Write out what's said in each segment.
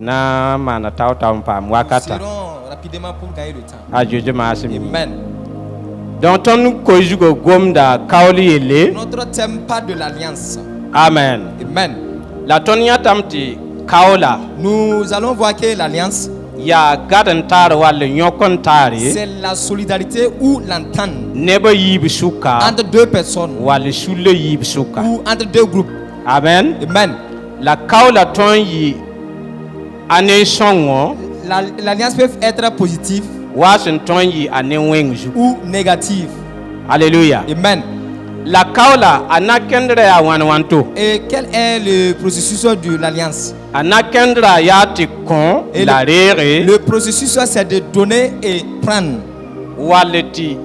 na mana tau pam Nous wakata serons rapidement pour gagner le temps. ajuju masimi Amen. donc ton ko jugo gomda kawli yele Notre thème parle de l'alliance. amen Amen. la tonya tamti kawla Nous allons voir que l'alliance, ya gadan tar wal nyokon tari c'est la solidarité ou l'entente neba yib suka entre deux personnes wal sulle yib suka ou entre deux groupes. amen Amen. la kawla ton yi ane songo L'alliance peut être positive wasin ton yi ane wengju ou négative. alléluia Amen. la kawla anakendre ya wanwanto Et quel est le processus de l'alliance? anakendra yati kon Et la rere le processus, c'est de donner et prendre. waleti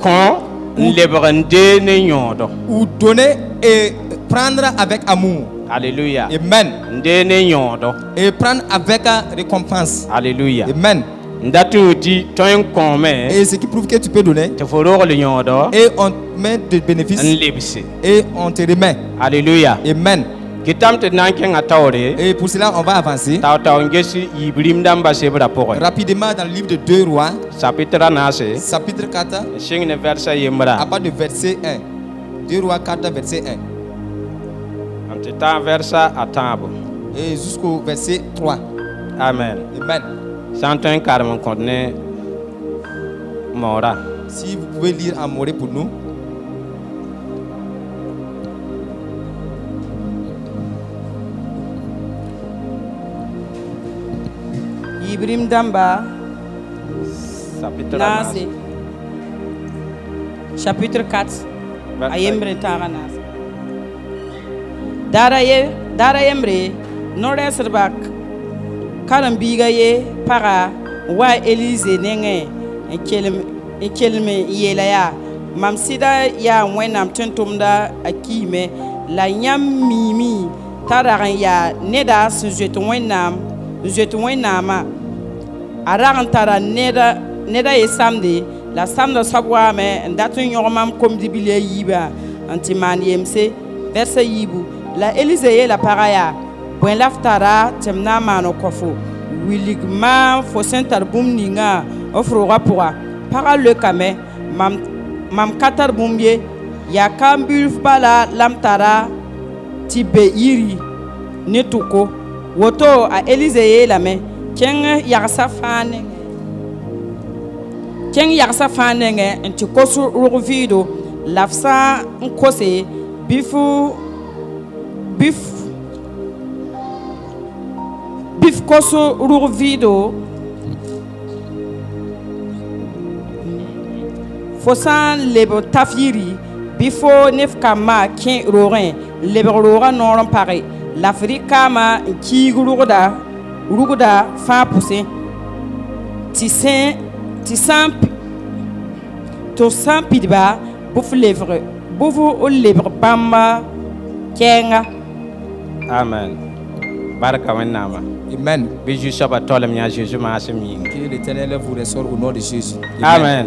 kon lebrande ne nyodo Ou donner et prendre avec amour. alléluia Amen. nde ne nyodo Et prendre avec récompense. alléluia Amen. ndatuti ton kome Et ce qui prouve que tu peux donner. te foro le nyodo Et on met des bénéfices. nlebse Et on te remet. alléluia Amen. kitam te nanken atawre Et pour cela, on va avancer taw ngesi ibrim damba sebra poko rapidement dans le livre de 2 Rois, chapitre nase chapitre 4, singne verset à yemra partir de verset 1. 2 Rois 4, verset 1. antita versa atabo Et jusqu'au verset 3. amen Amen. santon karman kodne mora Si vous pouvez lire en moré pour nous. Ibrim Damba, chapitre Nase, chapitre 4, Ayembre Taranas. Dara Yembre, Noresrbak, Karambiga ye, Para, Wa Elise Nenge, et Kelme Yelaya, Mamsida ya Wenam Tentumda, Akime, la Yam Mimi, Tararan ya, Neda, Jetwenama. Arantara neda ye samedi la samedi sabwa me ndatun yormam comme dibile yiba antiman yemse verset yibu la Élysée la paraya bon laftara temna mano kofo wiligma fo sentar bum ninga offro rapora para le kame mam katar bumye ya kambul bala lamtara tibe iri netuko woto a Élysée la me Keng yagsa fane nti kosu ruvido lafsa nkose bif kosu ruvido fosan lebo tafiri bifo nefkama ken rorin lebo rora noron pare l'Afrique ma ki Ruguda fa poussé ti sans pidba bouf lèvre boufou au lèvre bamba kenga amen baraka wenama Amen. biju shaba tolem ya Jésus ma asemi Que l'Éternel vous ressort au nom de Jésus. amen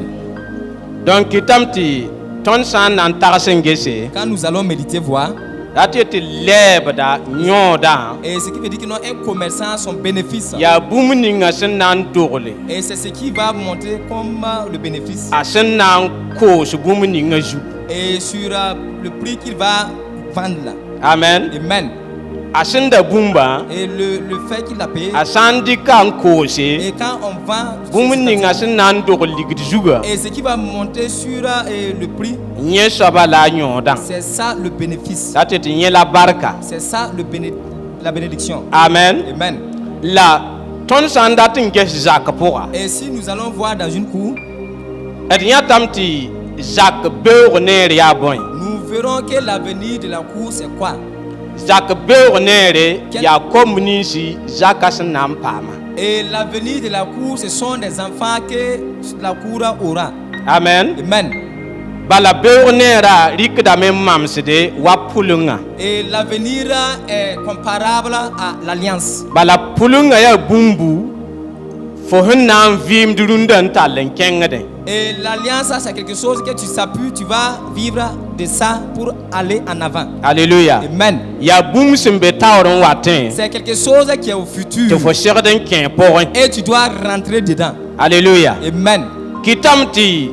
donc kitamti ton san nan tarsengese Quand nous allons méditer, voir, atete lebda nyoda et ce qui veut dire que non, un commerçant son bénéfice. ya bumninga senan dogole Et c'est ce qui va montrer comme le bénéfice. asenan ko su bumninga ju Et sur le prix qu'il va vendre là. amen Amen. asenda bumba Et le fait qu'il a payé. asandika nkose Et quand on vend, bumninga senan dogol ligid juga et ce qui va monter sur le prix, nye saba la nyoda c'est ça le bénéfice. atete nye la barka C'est ça la bénédiction. amen Amen. la ton sandatin ges zaka poa Et si nous allons voir dans une cour, et yatamti zak beurner ya boy nous verrons que l'avenir de la cour, c'est quoi? zak beurner ya communisi zakas nampama Et l'avenir de la cour, ce sont des enfants que la cour aura. amen Amen. bala beurnera rikda men mamsede wapulunga Et l'avenir est comparable à l'alliance. bala pulunga ya bumbu fo hunnan vim durundan talen kengade Et l'alliance, c'est quelque chose que tu s'appuies, tu vas vivre de ça pour aller en avant. Alléluia. Amen. Ya boum sembe taoron watin. C'est quelque chose qui est au futur. Te fo sherden ken porin. Et tu dois rentrer dedans. Alléluia. Amen. Kitamti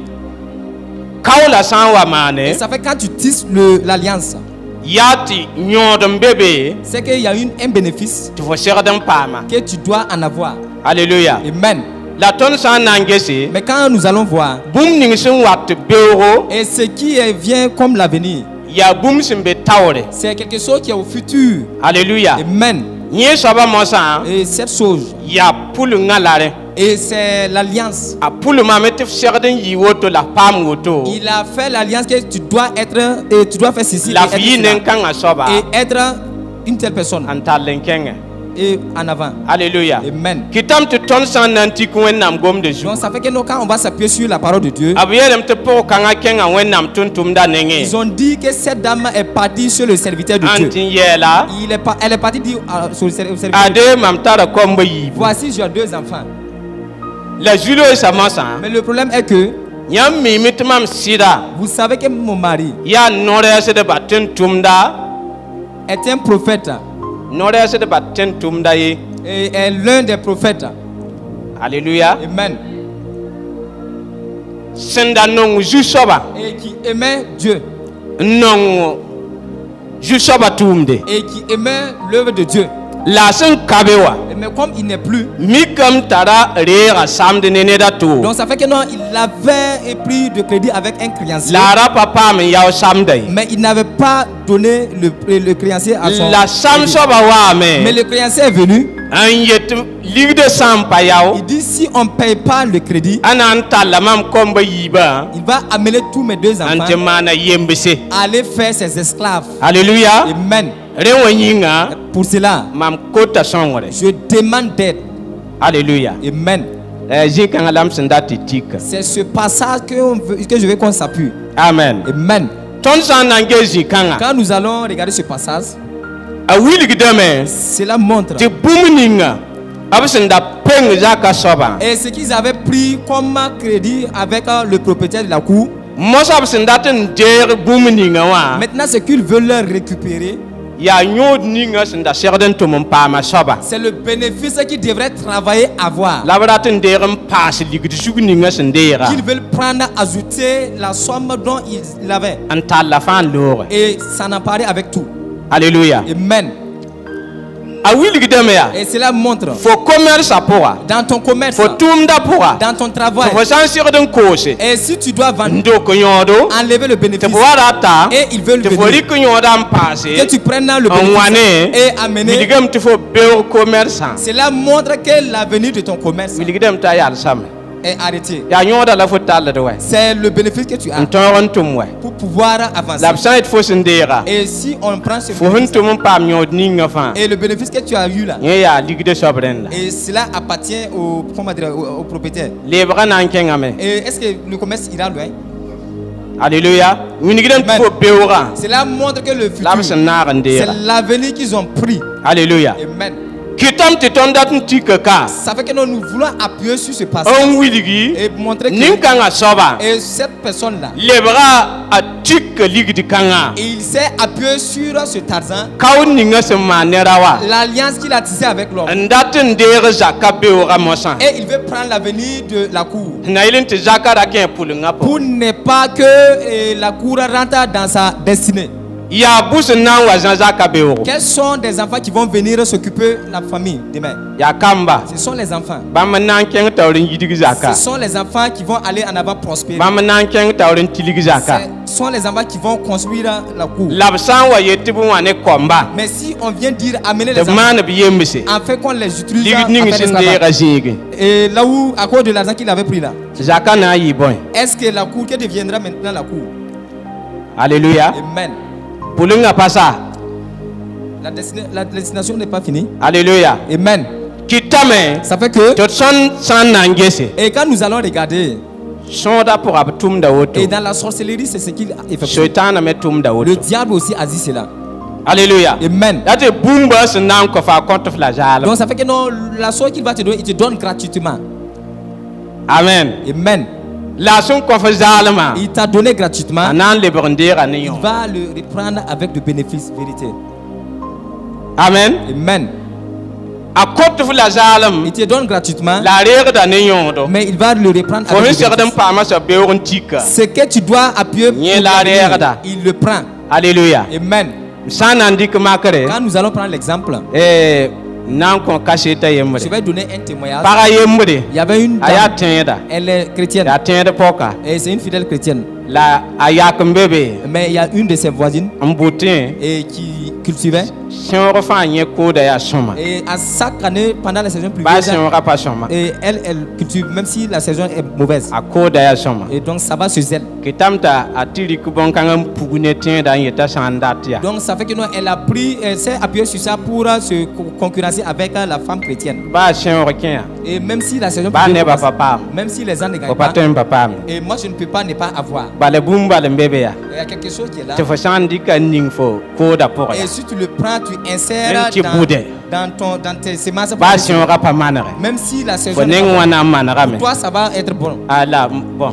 kaula sanwa Et mane. ça fait quand tu tisses l'alliance, Yati nyodon bébé. c'est qu'il y a un bénéfice Te fo sherden pama. que tu dois en avoir. Alléluia. Amen. La tonne san nangesi. Mais quand nous allons voir, Boum ning sen wat beuro. et ce qui vient comme l'avenir, Ya boum sembe taore. c'est quelque chose qui est au futur. Alléluia. Amen. Nye soba mosa. Et cette chose, Ya poule ngalare. et c'est l'alliance. A poule ma mette sherden yi woto la pam woto. Il a fait l'alliance que tu dois être, et tu dois faire ceci, La et être fille cela, n'enkanga soba. et être une telle personne, Antalen kenge. et en avant. Alléluia. Amen. Kitam te ton san nanti ku wennam gom de jou. Donc ça fait que nous, quand on va s'appuyer sur la parole de Dieu, Abiyelem te po kanga kenga wennam tuntum da nenge. ils ont dit que cette dame est partie sur le serviteur de Dieu. Antin yela. Elle est partie dire sur le serviteur de Dieu, Ade mamtara kombo yi. voici j'ai 2 enfants. La julo sa masa. Mais le problème est que Yam mi mitmam sida. vous savez que mon mari Ya nore se de batten tumda. est un prophète Nore se de batten tumda ye. et est l'un des prophètes. Alléluia. Amen. Senda non ju soba. Et qui aimait Dieu Non ju soba tumde. et qui aimait l'œuvre de Dieu. La sen kabewa. Mais comme il n'est plus, Mikam tara rera samde nene da to. donc ça fait que non, il avait pris de crédit avec un créancier, Lara papa me yaw samde. mais il n'avait pas donné le créancier à son La sam crédit. soba wa Mais me. le créancier est venu, An yet ligue de sam pa yaw. il dit si on ne paye pas le crédit, Anan talla mam komba yiba. il va amener tous mes 2 enfants Ante mana yembese. à aller faire ses esclaves. Alléluia. Amen. Rewa nyinga Pour cela, mam kota songore. je demande d'aide. Alléluia. Amen. Jika ngalam sendati tika. C'est ce passage que je veux qu'on s'appuie. Amen. Amen. Ton san nangezi kanga. Quand nous allons regarder ce passage, A wili gidame. cela montre. Te bumuninga. Absenda peng zaka soba. Et ce qu'ils avaient pris comme crédit avec le propriétaire de la cour, Mosa absendaten der bumuninga wa. maintenant ce qu'ils veulent leur récupérer, Ya nyod ninga senda serden to mon pa ma soba. c'est le bénéfice qu'ils devraient travailler à avoir. Labraten derem pas ligdi sugninga sendera. Qu'ils veulent prendre, ajouter la somme dont ils avaient Antal la fan lore. et s'en emparer avec tout. Alléluia. Amen. A wili gidame ya. Et cela montre Fo commerce apora. dans ton commerce, Fo tumda pora. dans ton travail. Fo san serden kose. Et si tu dois vendre, Ndo ko nyodo. enlever le Te bénéfice, boarata. et ils veulent Te venir, fori ko nyoda am que passé. tu prennes le En bénéfice wane. et amener. Miligam te fo beo commerçant. Cela montre que l'avenir de ton commerce Miligam ta yal sam. est arrêté. Ya nyoda la fo tal de we. C'est le bénéfice que tu as Ntoron tum we. pour pouvoir avancer. L'absent fo sendera. Et si on prend ce Fo hun bénéfice tum pam nyod ninga fa. et le bénéfice que tu as eu là, Nye ya ligde sobren la. et cela appartient au, comment dire, au propriétaire. Lebra nan kengame. Et est-ce que le commerce ira loin? Alléluia. Minigidem Amen. fo beura. Cela montre que le futur, Labsen naran c'est dera. l'avenir qu'ils ont pris. Alléluia. Amen. Kitam te tondat tika ka. Ça fait que nous voulons appuyer sur ce passage On wiligi. et montrer que Ninkanga soba. et cette personne-là, Lebra a tik ligdi kanga. il s'est appuyé sur ce Tarzan, Kaun ninga se manerawa. l'alliance qu'il a tissée avec l'homme. Ndaten dere zaka beura mosan. Et il veut prendre l'avenir de la cour Na ilin te zaka da ken pulunga po. pour ne pas que la cour rentre dans sa destinée. Ya bus nan wazan zaka beuro. Quels sont des enfants qui vont venir s'occuper de la famille demain? Ya kamba. Ce sont les enfants. Bam nan ken tawrin yidigi zaka. Ce sont les enfants qui vont aller en avant prospérer. Bam nan ken tawrin tiligi zaka. Ce sont les enfants qui vont construire la cour. Labsan wa yetibu wane komba. Mais si on vient dire amener Te les enfants man bi yembese. afin qu'on les utilise Ligi à ningi faire sinde l'esclavage. gajigi. Et là où, à cause de l'argent qu'il avait pris là, Zaka na yi boy. est-ce que la cour, que deviendra maintenant la cour? Alléluia. Amen. Pulunga pasa. La destination n'est pas finie. Alléluia. Amen. Kitame. Ça fait que, Tot son san nangese. et quand nous allons regarder, Sonda pour abtum da woto. et dans la sorcellerie, c'est ce qu'il effectue. Shaitan met tum da Le woto. diable aussi a dit cela. Alléluia. Amen. Date bumba se nan ko fa contre flagelle. Donc ça fait que non, la source qu'il va te donner, il te donne gratuitement. Amen. Amen. la sẽn kõ fo zaalmã Il t'a donné gratuitement. a na n lebg n deega ne Il yõ. va le reprendre avec de bénéfices, vérité. Amen. Amen. A kõt f la zaalem Il te donne gratuitement, la a reegda ne yõodo. mais il va le reprendre Fo avec sẽn de segd n bénéfices. paamã soab beoog n tika. Ce que tu dois appuyer, pour Yẽ la l'avenir, reegda. il le prend. Alléluia. Amen. Sã n na n dɩk makre Quand nous allons prendre l'exemple, na n kõ kaseeta je yembre. vais donner un témoignage. Paga yembre Il y avait une a yaa dame, tẽeda. elle est chrétienne, yaa tẽed pɔka et c'est une fidèle chrétienne. la a yak n be be Mais il y a une de ses voisines n bʋtẽ et qui cultivait. sẽoog fãa yẽ kooda yaa sõma. Et à chaque année, pendant la saison Baa pluvieuse, sẽoogã pa sõma. et elle cultive, même si la saison est mauvaise. A kooda yaa sõma. Et donc ça va se zèle. Kɩtame t'a a tɩ rɩk bõn-kãngã n pug ne tẽedã n yeta sã n dat yaa. Donc ça fait que non, elle a pris, elle s'est appuyée sur ça pour se concurrencer avec la femme chrétienne. Baa sẽoog kẽ yaa Et même si la saison baa pluvieuse nebã passe, pa paam même si les gens ne fo gagnent pa pas, tõe n pa paame. et moi je ne peux pas ne pas avoir. Bala bũmb bal n be be yaa Il y a quelque chose qui est là. tɩ fo sã n dɩka n ning fo kooda pʋgẽ Et yaa. si tu le prends, tu insères Même qui boude. dans tes semences. Baa sẽoogã pa manege Même si la fo saison neng n'est wã pas na n bonne, manegame. pour toi ça va être bon. Ala bon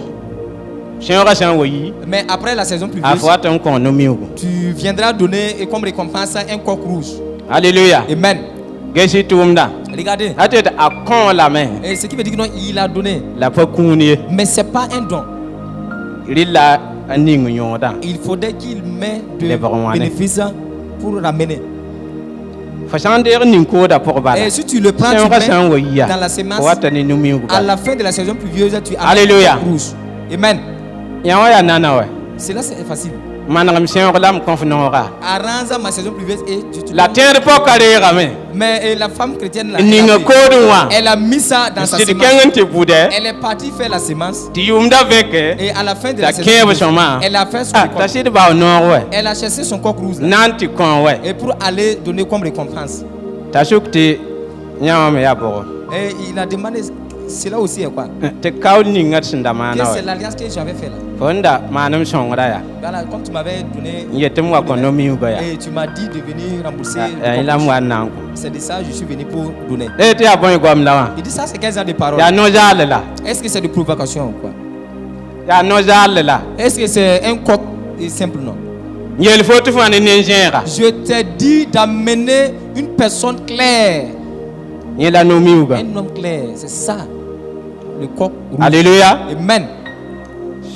sẽoogã sã n wa yi Mais après la saison a pluvieuse, fo wat n kõ no-mioogo. tu viendras donner et comme récompense un coq rouge. Alléluia. Amen. Gesi tʋʋmda Regardez. a tɩ a kõ lame Et ce qui veut dire que non, il a donné. la pa kũun ye Mais ce n'est pas un don. rɩ la a ning yõodã. Il faudrait qu'il mette Les de barons, bénéfices pour ramener. Fo sã n deeg ning kooda pʋg bala Et si tu le prends, tu sẽoogã sã n wa mets yi yaa dans la semence. fo wata ne no-mioogo À bala. la fin de la saison pluvieuse, tu as Alléluia. un coq rouge. Amen. Yã wã yaa nana wɛ Cela c'est facile. manegem sẽoog la m kõ f noogã Arrange ma saison pluvieuse et tu la tẽed pɔka reegame Mais la femme chrétienne, là, n ning koodẽ wã elle a mis ça dans sa tɩ d semence. kẽng n tɩ bʋdɛ Elle est partie faire la semence. tɩ yʋʋmda vẽke Et à la fin de t'a la saison kẽeb pluvieuse, sõma elle a fait son t'a récolte. sɩd bao noog wɛ Elle a cherché son coq rouge là, na n tɩ kõ wɛ et pour aller donner comme récompense. t'a sʋk tɩ yã wã me yaa bʋgo Et il a demandé, cela aussi est quoi? tɩ kaood ninga d sẽn da Que maana c'est wɛ l'alliance que j'avais fait là. fo n da maanem sõngra yaa Voilà, comme tu m'avais donné, n yetɩ m wa kõ no-miooga yaa et tu m'as dit de venir rembourser. yaa la m wa n na n kõ C'est de ça que je suis venu pour donner. tɩ yaa bõe goam la wã Il dit ça, c'est 15 ans de parole. yaa no-zaale la Est-ce que c'est de provocation ou quoi? yaa no-zaale la Est-ce que c'est un coq simple? Non. n yel fo tɩ fã ne nen-zẽega Je t'ai dit d'amener une personne claire. yẽ la no-miooga Un homme clair, c'est ça. Le coq rouge. Alléluia. Amen.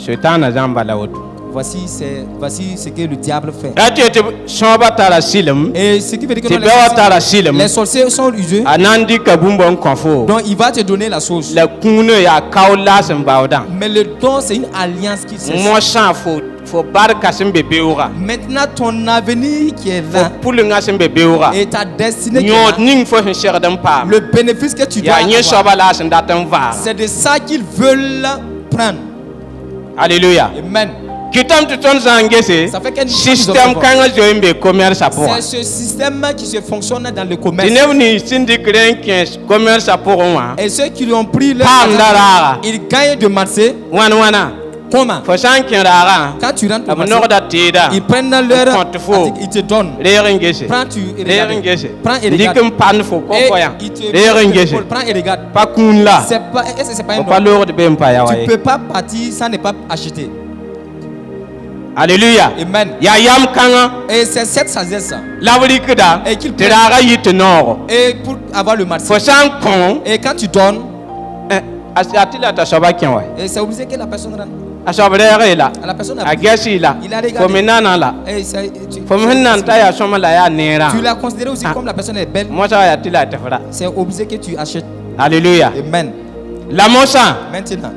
Shetana zãmba la woto Voici ce que le diable fait. yaa tɩ tɩ sõoba tara sɩlem Et ce qui veut dire que tɩ non, bɛ wa tara sɩlem les sorciers sont usés. a na n dɩka bũmba n kõ fo Donc il va te donner la sauce. la kũunã yaa kaood la a sẽn baoodã Mais le don, c'est une alliance qui se mosã fo barka sẽn be beooga Maintenant, ton avenir qui est fo là pʋlengã sẽn be beooga et ta destinée qui est yõod là, ning fo sẽn segd n paam le bénéfice que tu dois yaa yẽ avoir, soaba la a sẽn dat n vaag. c'est de ça qu'ils veulent prendre. Alléluia. Amen. Kɩtame tɩ tõnd zã n gese Ça fait qu'un système kãngã zoe n be commerce pʋgã C'est ce système qui se fonctionne dans le tɩ commerce. neb nins sẽn dɩk rẽ n kẽ commerce pʋgẽ wã Et ceux qui ont pris leur paam da raaga ils gagnent de marché. wãn wãna Comment? fo sã n kẽ raagã Quand tu rentres au b marché, nogda teeda ils prennent leur compte faux. article, ils te donnent. reeg n gese Prends, tu et reeg n regarde. gese Prends et dɩk regarde. n pãnd fo Et kõ-kõ yã ils te reeg n gese prends et regarde. pa kũun la C'est pas, est-ce que c'est pas un fo pa don? loogd be n pa ya wa Tu ye peux pas partir sans ne pas acheter. alleluya Amen. yaa yam kãngã Et c'est cette sagesse la b rɩkda Et qu'il tɩ prenne- raagã yɩ tɩ noogo et pour avoir le marché. fo sã n kõ Et quand tu donnes, a tɩ la t'a soaba kẽ wa et c'est obligé que la personne rentre. a soab reeg ye la La personne a a ges y la Il a regardé. fo me nana la Et fo me sẽn na n t'a yaa sõma la yaa neerã tu l'as considéré aussi comme la personne est belle. mosã wa yaa tɩ la a tɩ f ra C'est obligé que tu achètes. alleluya Amen. la mosã Maintenant,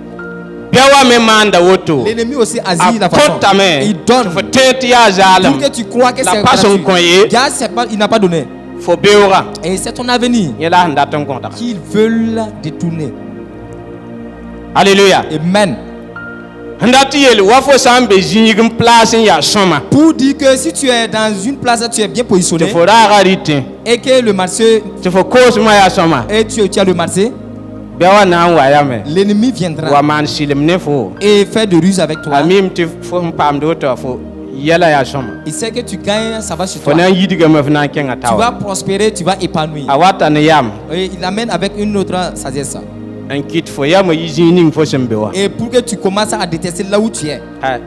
bɩa wa me maanda woto l'ennemi aussi a agit la façon. kõtame Il tɩ donne fo tõe tɩ yaa zaalem pour que tu crois que la c'est pas son coin, gratuit. Gars, c'est pas, il n'a pas donné. fo beooga Et c'est ton avenir yẽ la sẽn dat n kõtga qu'ils veulent détourner. alleluya Amen. sẽn dat tɩ yeel wa fo sã n be zĩig n place n yaa sõma Pour dire que si tu es dans une place, tu es bien tɩ positionné fo raaga rɩtẽ et que le marché, tɩ fo koosmã yaa sõma et tu as le marché, bɩa wa na n wa yame l'ennemi wa viendra maan sɩlem ne fo et fait de ruse avec a toi. mim tɩ fo sẽn paamd woto fo yɛla yaa sõma Il sait que tu gagnes, ça va sur fo toi. na n yidgame f na n kẽngã Tu vas tawa prospérer, tu vas épanouir. a wata ne yam Et il amène avec une autre sagesse. n kɩt fo yam y zĩig ning fo sẽn be wa Et pour que tu commences à détester là où tu es.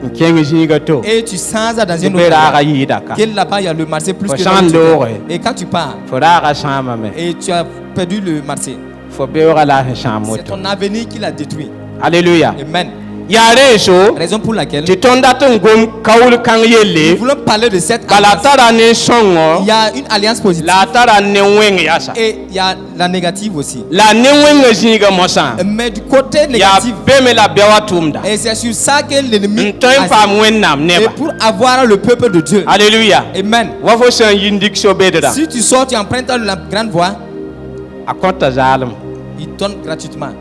n kẽng zĩiga to Et tu changes dans tɩ une be autre raaga voie. yɩɩda ka Que là-bas, il y a le marché plus Faut que là où changer tu es. l'eau, Et quand tu pars, fo raaga sãamame et tu as perdu le marché, fo beooga la a sẽn sãam c'est woto ton avenir qui l'a détruit. alleluya Amen. yaa reeso Raison pour laquelle tɩ tõnd dat n gom kaool kãng nous yelle voulons parler de cette bala a alliance. tara ne sõngo Il y a une alliance positive la a tara ne wẽng yasa et il y a la négative aussi. la ne wẽngã zĩiga mosã Mais du côté yaa négatif, beme la bɛa wa tʋʋmda et c'est sur ça que l'ennemi n tõe n paam wẽnnaam et neba pour avoir le peuple de Dieu. alleluya Amen. wa fo sẽn yɩ n dik so-bedda Si tu sors, tu empruntes la grande voie, a kõta zaalem il donne gratuitement.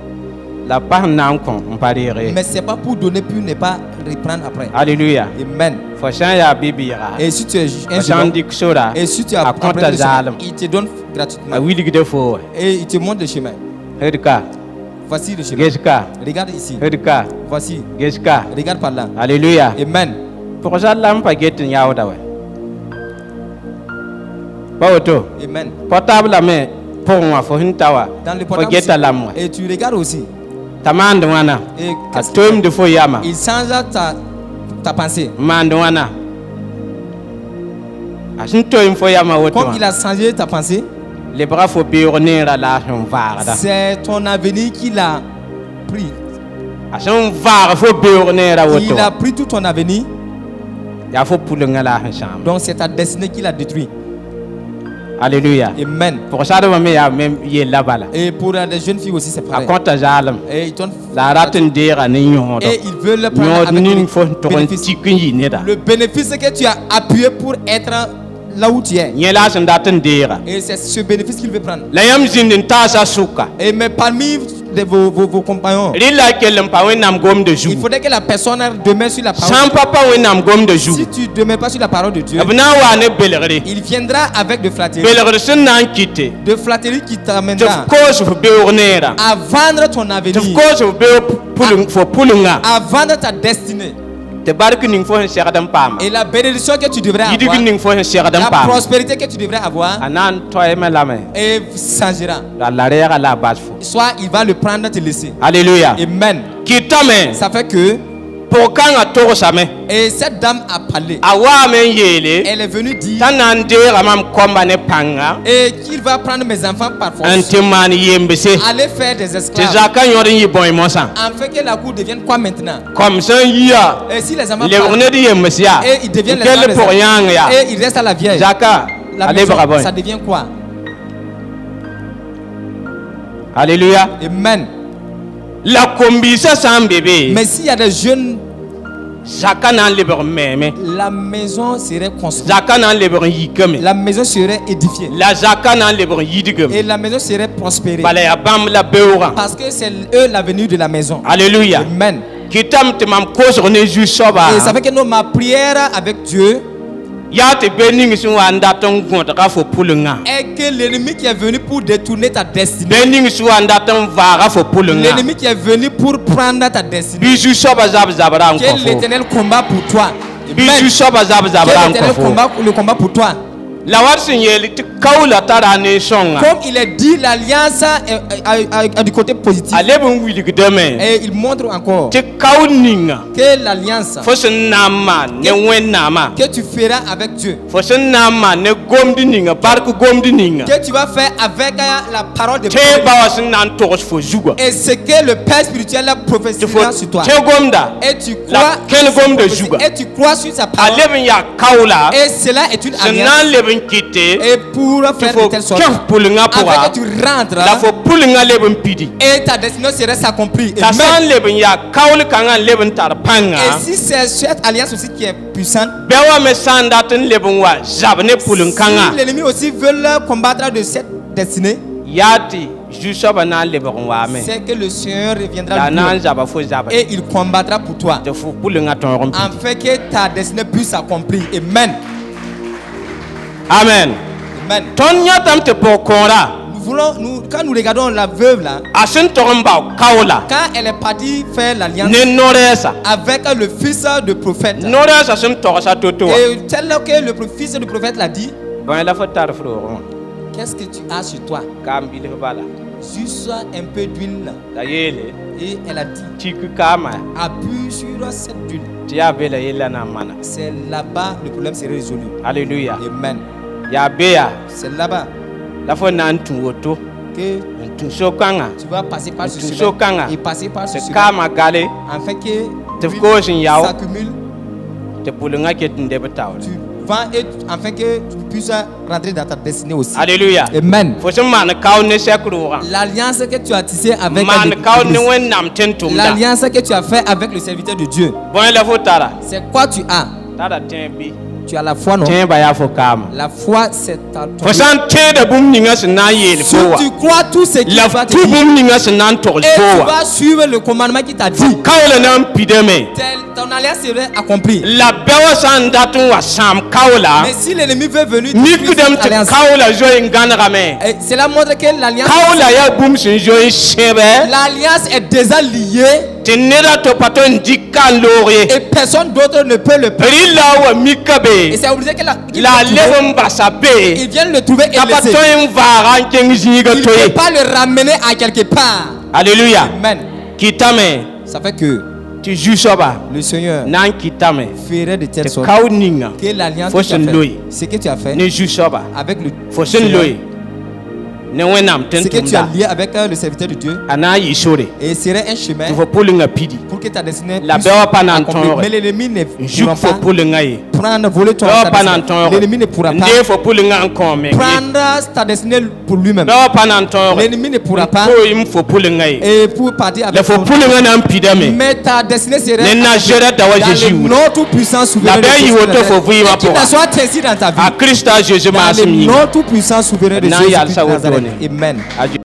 la pas n na n kõ n pa reege Mais c'est pas pour donner puis ne pas reprendre après. alleluya Amen. fo sã n yaa bɩ-bɩɩga Et si tu es un fo sã n jeune, dɩk sora et si tu a as kõta emprunté le chemin, zaalem il te donne a gratuitement. wilgde fo wa Et il te montre le chemin. d ka Voici le chemin. ges ka Regarde ici. d ka Voici. ges ka Regarde par là. alleluya Amen. pʋgsa la n pa get n yaooda wa pa woto Amen. portable lame pʋgẽ wã fo sẽn ta wa Dans le fo portable geta aussi. lam wa Et tu regardes aussi. t'a maand wãna Et a qu'est-ce qu'il toomd fo yama fait? Il change ta pensée. n maand wãna a sẽn toom fo yama woto Comme il wã a changé ta pensée, lebga fo beoog neerã la a sẽn vaagda c'est ton avenir qui l'a pris. a sẽn vaag fo beoog neerã woto Il a wã pris tout ton avenir, yaa fo pulengã la a sẽn sãam donc c'est ta destinée qui l'a détruit. alleluya Amen. pʋgsadbã me yaa me yella bala Et pour les jeunes filles aussi, c'est a pareil. kõta zaalem Et ils donnent- la a rat n deega ne yõodo et ils veulent prendre yõod avec ning le fo sẽn tog n bénéfice. tik n yɩ neda Le bénéfice que tu as appuyé pour être là où tu es. yẽ la a sẽn dat n deega Et c'est ce bénéfice qu'il veut prendre. la yãmb zĩnd n taasa sʋka Et mais parmi vos compagnons, rɩ la a kell n pa wẽnnaam gomda il zugu faudrait que la personne demeure sur la sã parole. n pa pa wẽnnaam gomda Si zugu tu ne demeures pas sur la parole de Dieu, b na n waa ne belgre il viendra avec de flatteries. belgr sẽn na n kɩte De flatteries qui tɩ f t'amènera koos f beoog neerã à vendre ton tɩ f avenir, koos f beoog fo pulengã à vendre ta destinée. tɩ bark ning fo sẽn segd n paama Et la bénédiction que tu devrais yidg avoir, ning fo sẽn segd n la paama prospérité que tu devrais avoir, a na n toɛɛme lame et changera. la reɛɛga la a bas fo Soit il va le prendre, te laisser. alleluya Amen. kɩtame Ça fait que, pʋg-kãngã togsame et cette dame a parlé. a waame n yeele Elle est venue dire, t'a na n deega mam kɔmba ne pãnga et qu'il va prendre mes enfants par n force, tɩ maan yembse aller faire des tɩ esclaves, zakã yõd n yɩ bõe mosã afin que la cour devienne quoi maintenant? kom sẽn yia Et si les enfants lebg partent, ned yems yaa et ils deviennent n les kell enfants pʋg des yãng yaa et il reste à la vierge, zaka la a maison, lebga bõe ça devient quoi? alleluya Amen. la kom-biisã sã n be be Mais s'il y a des jeunes, zakã na n lebg n meeme la maison serait construite, zakã na n lebg n yikame la maison serait édifiée, la zakã na n lebg n yidgame et la maison serait prospérée. bala yaa bãmb la beoogã Parce que c'est eux l'avenir de la maison. alleluya Amen. kɩtame tɩ mam kosg ne zu-soaba Et ça fait que nous, ma prière avec Dieu yaa tɩ be ning sẽn wa n dat n gõdga fo pulengã est que l'ennemi qui est venu pour détourner ta destinée, be ning sẽn wa n dat n vaaga fo pulengã l'ennemi qui est venu pour prendre ta destinée, bɩ zu-soaba zab-zabrã n que kõ fo l'éternel combat pour toi. bɩ Amen. zu-soaba Que zab-zabrã n kõ l'éternel fo combat le combat pour toi. la wat sẽn yeel tɩ kaola tara ne sõnga Comme il est dit, l'alliance est du côté positif. a leb n wilgdame Et il montre encore tɩ kaol ninga que l'alliance fo sẽn na n maan ne wẽnnaamã que tu feras avec Dieu, fo sẽn na n maan ne gomd ninga bark gomd ninga que tu vas faire avec la parole de tɩ Dieu, ba wa sẽn na n togs fo zugã et ce que le Père spirituel tɩ fo prophétisera sur toi. tẽ gomda Et tu La crois quelle sur sa gomme de prophétie, juga. et tu crois sur sa a parole. leb n yaa kaola Et cela est une sẽn na n alliance. leb n kɩte Et pour tɩ faire fo de telle sorte, kẽf pʋlengã afin pʋga que tu rentres la fo pʋlengã leb n pidi et ta destinée serait s'accomplir. t'a sã Amen. n leb n yaa kaol kãngã n leb n tar pãnga Et si c'est cette alliance aussi qui est puissante, bɩ wa me sã n dat n leb n wa zab ne pʋleng-kãngã si l'ennemi aussi veut le combattre de cette destinée, yaa tɩ zu-soabã na n lebg n waame c'est que le Seigneur la reviendra a na n lui zaba fo zabre et il combattra pour toi, tɩ fo pʋlengã tõog n pidi afin que ta destinée puisse s'accomplir. Amen. amen Amen. tõnd yãtame tɩ pʋg-kõorã Quand nous regardons la veuve là, a sẽn tog n bao kaola quand elle est partie faire l'alliance ne no-rɛɛsa avec le fils de prophète, no-rɛɛsã sẽn togsa to-to wã et tel que le fils du prophète l'a dit, bõe la fo tar f roogẽ wã qu'est-ce que tu as sur toi? ka n bilf bala Juste un peu d'huile. la yeele Et elle a dit, tik kaama appuie sur cette huile. tɩ yaa be la yella na n mana. C'est là-bas le problème serait résolu. Alléluia. Amen. yaa be yaa C'est là-bas la fo na n tũ woto que n tũ so-kãngã tu vas passer par ce Tu chemin sokanga. et passer par ce tɩ chemin kaama gale afin que tɩ f l'huile koos n yao s'accumule. tɩ pʋlengã ket n deb taoore. Tu vas et afin que tu puisses rentrer dans ta destinée aussi. Alléluia. Amen. fo sẽn maan kaood ne sɛk roogã L'alliance que tu as tissée avec maan kaood ne l'Église. wẽnnaam tɩ n tʋmda L'alliance que tu as fait avec le serviteur de Dieu. bõe la fo tara C'est quoi tu as? tara tẽeb bɩ Tu as la foi, non? tẽebã yaa fo kaama. La foi, c'est ta fo sã n tẽeda bũmb ninga sẽn na n yeel Si fo wã tu crois tout ce qu'il la va te tu dire, bũmb ninga sẽn na n togl et fo tu wã vas suivre le commandement qu'il t'a dit, kaoolã na n pidame ton alliance serait accomplie. la bɛoã sã n dat n wa sãam kaoola Mais si l'ennemi veut venir mikdame cette tɩ alliance, kaoola zoe n gãnegame cela montre que l'alliance kaoola yaa bũmb sẽn zoe sẽbɛ l'alliance est déjà liée tɩ neda tɩ pa tõe n dɩka n loog ye et personne d'autre ne peut le faire. rɩ la wa mika Et be c'est obligé qu'il la a leb n basa be il vient le trouver et ka pa laisser. tõe n vaaga n kẽng zĩiga Il ne to peut ye pas le ramener à quelque part. alleluya Amen. kɩtame Ça fait que tɩ zu-soaba le Seigneur na n kɩtame ferait de telle tɩ sorte kaood ninga que l'alliance Faut que tu as se fait, louer. ce que tu as fait ne zu-soaba avec le fo sẽn Seigneur, loe ne wẽnnaam tɩ n ce que tu as tʋmda lié avec le serviteur de Dieu, a na n yɩ sore et serait un chemin tɩ fo pʋlengã pidi pour que ta destinée La puisse bɛoã pa na n accomplir. tõoge Mais l'ennemi ne n zug pourra fo pas pʋlengã ye prendre, voler ton bɛoã ta pa na n destinée. tõoge L'ennemi ne pourra n pas dee fo pʋlengã n kõ meng ye prendre ta destinée pour lui-même. bɛoã pa na n tõoge L'ennemi ne pourra pas n fo pʋlengã ye et pour partir la avec fo ton- pʋlengã na n pidame Mais ta destinée serait ne nazarɛta wa dans zeezi le wʋra nom tout puissant souverain La de belle Jésus y de auto Nazareth. faut vivre Et qu'il pour- ne soit ainsi dans ta vie. a krista a zeezi Dans maasem le yĩnga nom tout puissant souverain de Na Jésus yalsa de Nazareth. wotone. Amen. A